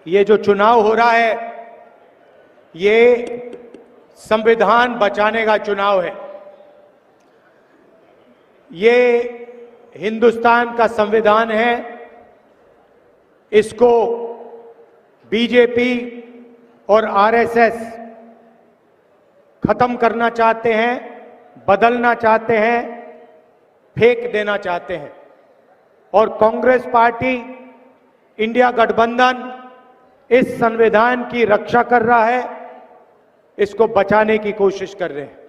ये जो चुनाव हो रहा है ये संविधान बचाने का चुनाव है। ये हिंदुस्तान का संविधान है, इसको बीजेपी और आरएसएस खत्म करना चाहते हैं, बदलना चाहते हैं, फेंक देना चाहते हैं। और कांग्रेस पार्टी, इंडिया गठबंधन इस संविधान की रक्षा कर रहा है, इसको बचाने की कोशिश कर रहे हैं।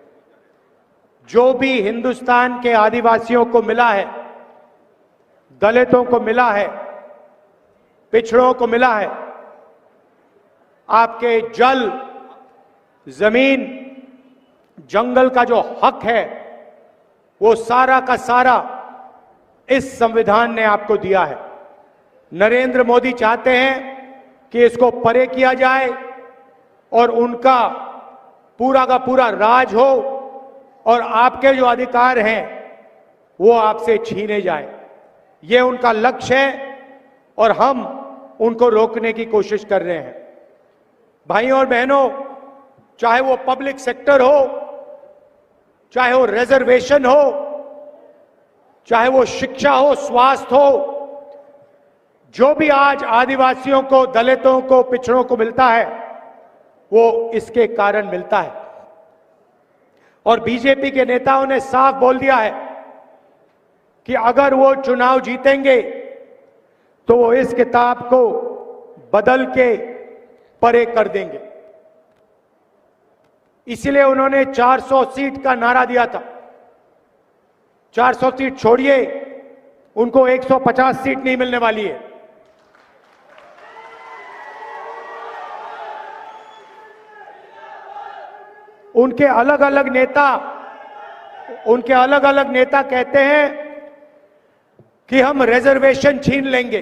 जो भी हिंदुस्तान के आदिवासियों को मिला है, दलितों को मिला है, पिछड़ों को मिला है, आपके जल, जमीन, जंगल का जो हक है वो सारा का सारा इस संविधान ने आपको दिया है। नरेंद्र मोदी चाहते हैं कि इसको परे किया जाए और उनका पूरा का पूरा राज हो और आपके जो अधिकार हैं वो आपसे छीने जाए। ये उनका लक्ष्य है और हम उनको रोकने की कोशिश कर रहे हैं। भाइयों और बहनों, चाहे वो पब्लिक सेक्टर हो, चाहे वो रिजर्वेशन हो, चाहे वो शिक्षा हो, स्वास्थ्य हो, जो भी आज आदिवासियों को, दलितों को, पिछड़ों को मिलता है वो इसके कारण मिलता है। और बीजेपी के नेताओं ने साफ बोल दिया है कि अगर वो चुनाव जीतेंगे तो वो इस किताब को बदल के परे कर देंगे। इसलिए उन्होंने 400 सीट का नारा दिया था। 400 सीट छोड़िए, उनको 150 सीट नहीं मिलने वाली है। उनके अलग अलग नेता कहते हैं कि हम रिजर्वेशन छीन लेंगे।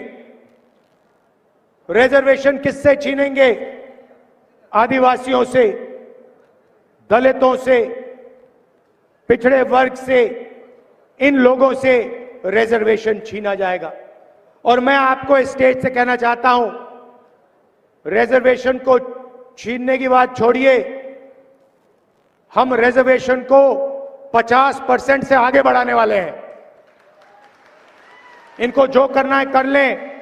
रिजर्वेशन किससे छीनेंगे? आदिवासियों से, दलितों से, पिछड़े वर्ग से, इन लोगों से रिजर्वेशन छीना जाएगा। और मैं आपको इस स्टेज से कहना चाहता हूं, रिजर्वेशन को छीनने की बात छोड़िए, हम रिजर्वेशन को 50% से आगे बढ़ाने वाले हैं। इनको जो करना है कर लें।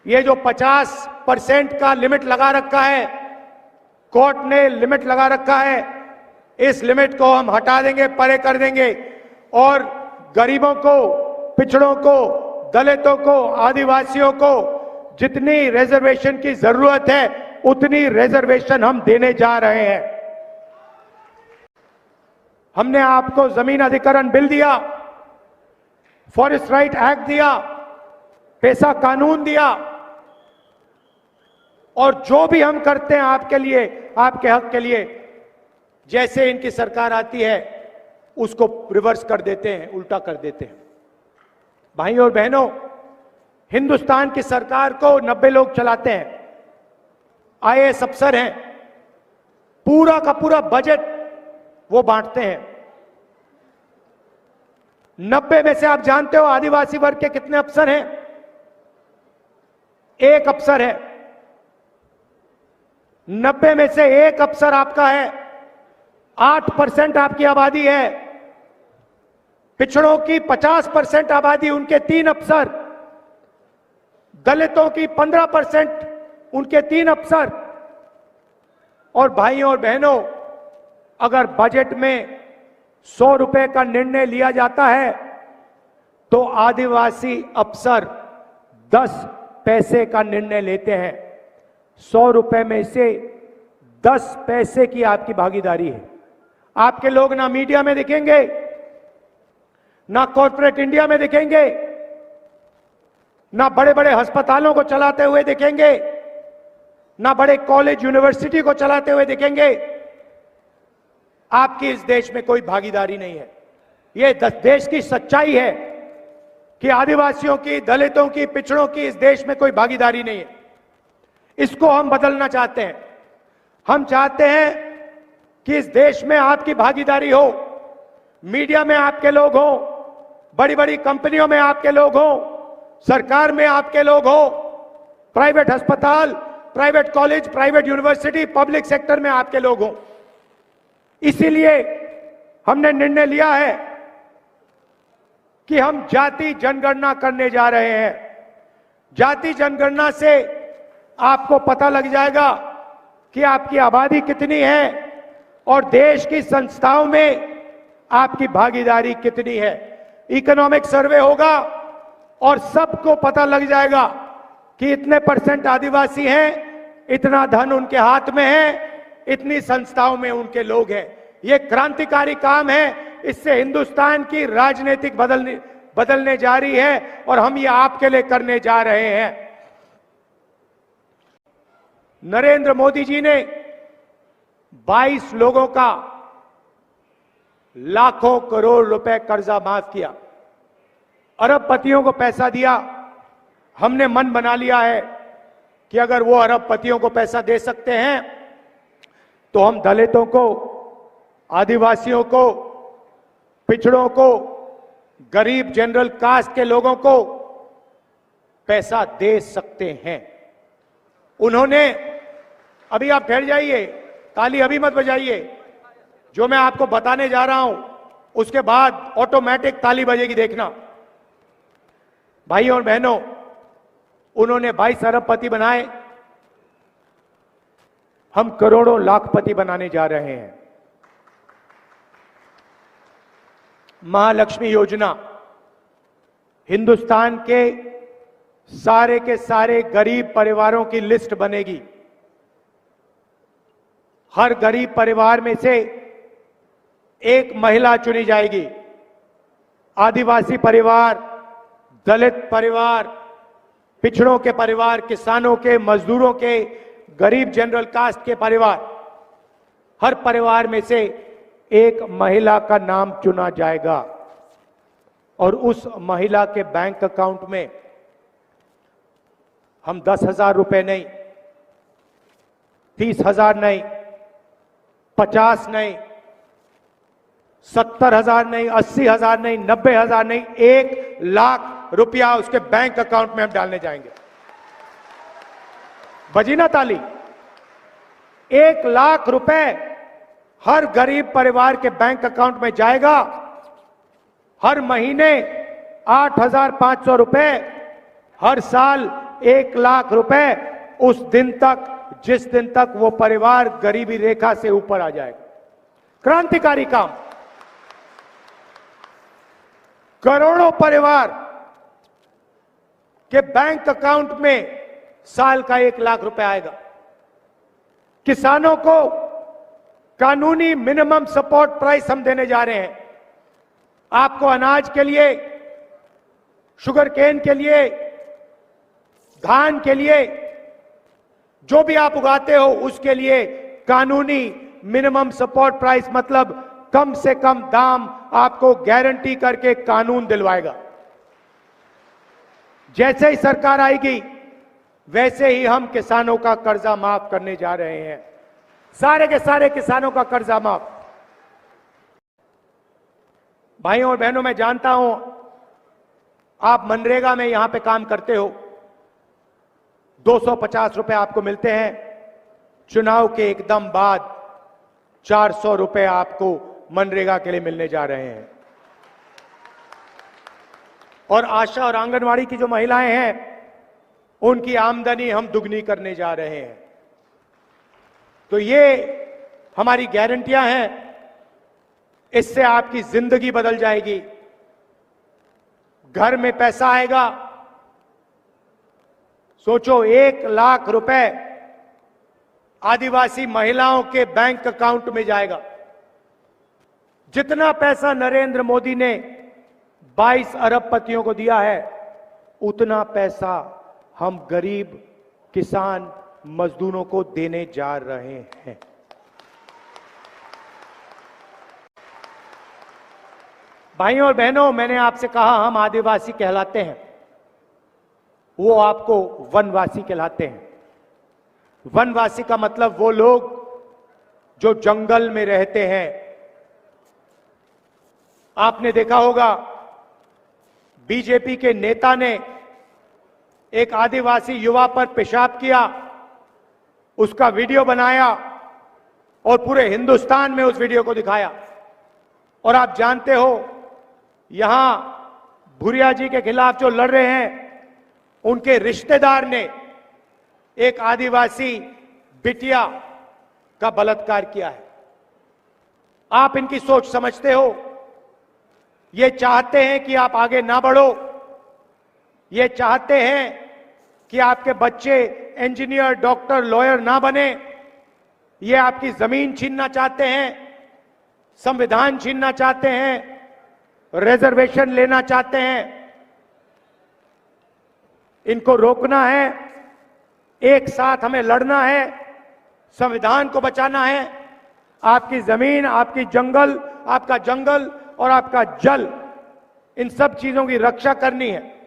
ये जो 50% का लिमिट लगा रखा है, कोर्ट ने लिमिट लगा रखा है, इस लिमिट को हम हटा देंगे, परे कर देंगे और गरीबों को, पिछड़ों को, दलितों को, आदिवासियों को जितनी रिजर्वेशन की जरूरत है उतनी रिजर्वेशन हम देने जा रहे हैं। हमने आपको जमीन अधिग्रहण बिल दिया, फॉरेस्ट राइट एक्ट दिया, पेशा कानून दिया और जो भी हम करते हैं आपके लिए, आपके हक के लिए, जैसे इनकी सरकार आती है उसको रिवर्स कर देते हैं, उल्टा कर देते हैं। भाइयों और बहनों, हिंदुस्तान की सरकार को 90 लोग चलाते हैं, आईएएस अफसर हैं, पूरा का पूरा बजट वो बांटते हैं। 90 में से आप जानते हो आदिवासी वर्ग के कितने अफसर हैं? एक अफसर है। 90 में से एक अफसर आपका है। 8% आपकी आबादी है। पिछड़ों की 50% आबादी, उनके 3 अफसर। दलितों की 15%, उनके 3 अफसर। और भाइयों और बहनों, अगर बजट में 100 रुपए का निर्णय लिया जाता है तो आदिवासी अफसर 10 पैसे का निर्णय लेते हैं। 100 रुपए में से 10 पैसे की आपकी भागीदारी है। आपके लोग ना मीडिया में दिखेंगे, ना कॉर्पोरेट इंडिया में दिखेंगे, ना बड़े बड़े अस्पतालों को चलाते हुए दिखेंगे, ना बड़े कॉलेज यूनिवर्सिटी को चलाते हुए दिखेंगे। आपकी इस देश में कोई भागीदारी नहीं है। ये देश की सच्चाई है कि आदिवासियों की, दलितों की, पिछड़ों की इस देश में कोई भागीदारी नहीं है। इसको हम बदलना चाहते हैं। हम चाहते हैं कि इस देश में आपकी भागीदारी हो, मीडिया में आपके लोग हो, बड़ी बड़ी कंपनियों में आपके लोग हो, सरकार में आपके लोग हो, प्राइवेट अस्पताल, private college, private university, public sector में आपके लोग हों। इसीलिए हमने निर्णय लिया है कि हम जाति जनगणना करने जा रहे हैं। जाति जनगणना से आपको पता लग जाएगा कि आपकी आबादी कितनी है और देश की संस्थाओं में आपकी भागीदारी कितनी है। इकोनॉमिक सर्वे होगा और सबको पता लग जाएगा कि इतने % आदिवासी हैं, इतना धन उनके हाथ में है, इतनी संस्थाओं में उनके लोग हैं। ये क्रांतिकारी काम है। इससे हिंदुस्तान की राजनीतिक बदलने जा रही है और हम ये आपके लिए करने जा रहे हैं। नरेंद्र मोदी जी ने 22 लोगों का लाखों करोड़ रुपए कर्जा माफ किया, अरबपतियों को पैसा दिया। हमने मन बना लिया है कि अगर वो अरबपतियों को पैसा दे सकते हैं तो हम दलितों को, आदिवासियों को, पिछड़ों को, गरीब जनरल कास्ट के लोगों को पैसा दे सकते हैं। उन्होंने, अभी आप ठहर जाइए, ताली अभी मत बजाइए, जो मैं आपको बताने जा रहा हूं उसके बाद ऑटोमेटिक ताली बजेगी, देखना। भाइयों और बहनों, उन्होंने 22 अरबपति बनाए, हम करोड़ों लाखपति बनाने जा रहे हैं। महालक्ष्मी योजना हिंदुस्तान के सारे गरीब परिवारों की लिस्ट बनेगी। हर गरीब परिवार में से एक महिला चुनी जाएगी। आदिवासी परिवार, दलित परिवार, पिछड़ों के परिवार, किसानों के, मजदूरों के, गरीब जनरल कास्ट के परिवार, हर परिवार में से एक महिला का नाम चुना जाएगा और उस महिला के बैंक अकाउंट में हम 10,000 रुपए नहीं, 30,000 नहीं, 50 नहीं, 70,000 नहीं, 80,000 नहीं, 90,000 नहीं, 1 लाख रुपया उसके बैंक अकाउंट में हम डालने जाएंगे। बजी ना ताली? 1 लाख रुपए हर गरीब परिवार के बैंक अकाउंट में जाएगा। हर महीने 8,500 रुपए, हर साल 1 लाख रुपए, उस दिन तक जिस दिन तक वो परिवार गरीबी रेखा से ऊपर आ जाएगा। क्रांतिकारी काम। करोड़ों परिवार के बैंक अकाउंट में साल का 1 लाख रुपए आएगा। किसानों को कानूनी मिनिमम सपोर्ट प्राइस हम देने जा रहे हैं। आपको अनाज के लिए, शुगर केन के लिए, धान के लिए, जो भी आप उगाते हो उसके लिए कानूनी मिनिमम सपोर्ट प्राइस, मतलब कम से कम दाम आपको गारंटी करके कानून दिलवाएगा। जैसे ही सरकार आएगी वैसे ही हम किसानों का कर्जा माफ करने जा रहे हैं। सारे के सारे किसानों का कर्जा माफ। भाइयों और बहनों, मैं जानता हूं आप मनरेगा में यहां पे काम करते हो, 250 रुपए आपको मिलते हैं। चुनाव के एकदम बाद 400 रुपए आपको मनरेगा के लिए मिलने जा रहे हैं। और आशा और आंगनवाड़ी की जो महिलाएं हैं उनकी आमदनी हम दुगनी करने जा रहे हैं। तो ये हमारी गारंटियां हैं, इससे आपकी जिंदगी बदल जाएगी। घर में पैसा आएगा। सोचो, 1 लाख रुपए आदिवासी महिलाओं के बैंक अकाउंट में जाएगा। जितना पैसा नरेंद्र मोदी ने 22 अरबपतियों को दिया है, उतना पैसा हम गरीब किसान मजदूरों को देने जा रहे हैं। भाइयों और बहनों, मैंने आपसे कहा हम आदिवासी कहलाते हैं, वो आपको वनवासी कहलाते हैं। वनवासी का मतलब वो लोग जो जंगल में रहते हैं। आपने देखा होगा बीजेपी के नेता ने एक आदिवासी युवा पर पेशाब किया उसका वीडियो बनाया और पूरे हिंदुस्तान में उस वीडियो को दिखाया। और आप जानते हो, यहां भूरिया जी के खिलाफ जो लड़ रहे हैं, उनके रिश्तेदार ने एक आदिवासी बिटिया का बलात्कार किया है। आप इनकी सोच समझते हो? ये चाहते हैं कि आप आगे ना बढ़ो, ये चाहते हैं कि आपके बच्चे इंजीनियर, डॉक्टर, लॉयर ना बने, ये आपकी जमीन छीनना चाहते हैं, संविधान छीनना चाहते हैं, रिजर्वेशन लेना चाहते हैं। इनको रोकना है, एक साथ हमें लड़ना है, संविधान को बचाना है। आपकी जमीन, आपकी जंगल, आपका जंगल और आपका जल, इन सब चीजों की रक्षा करनी है।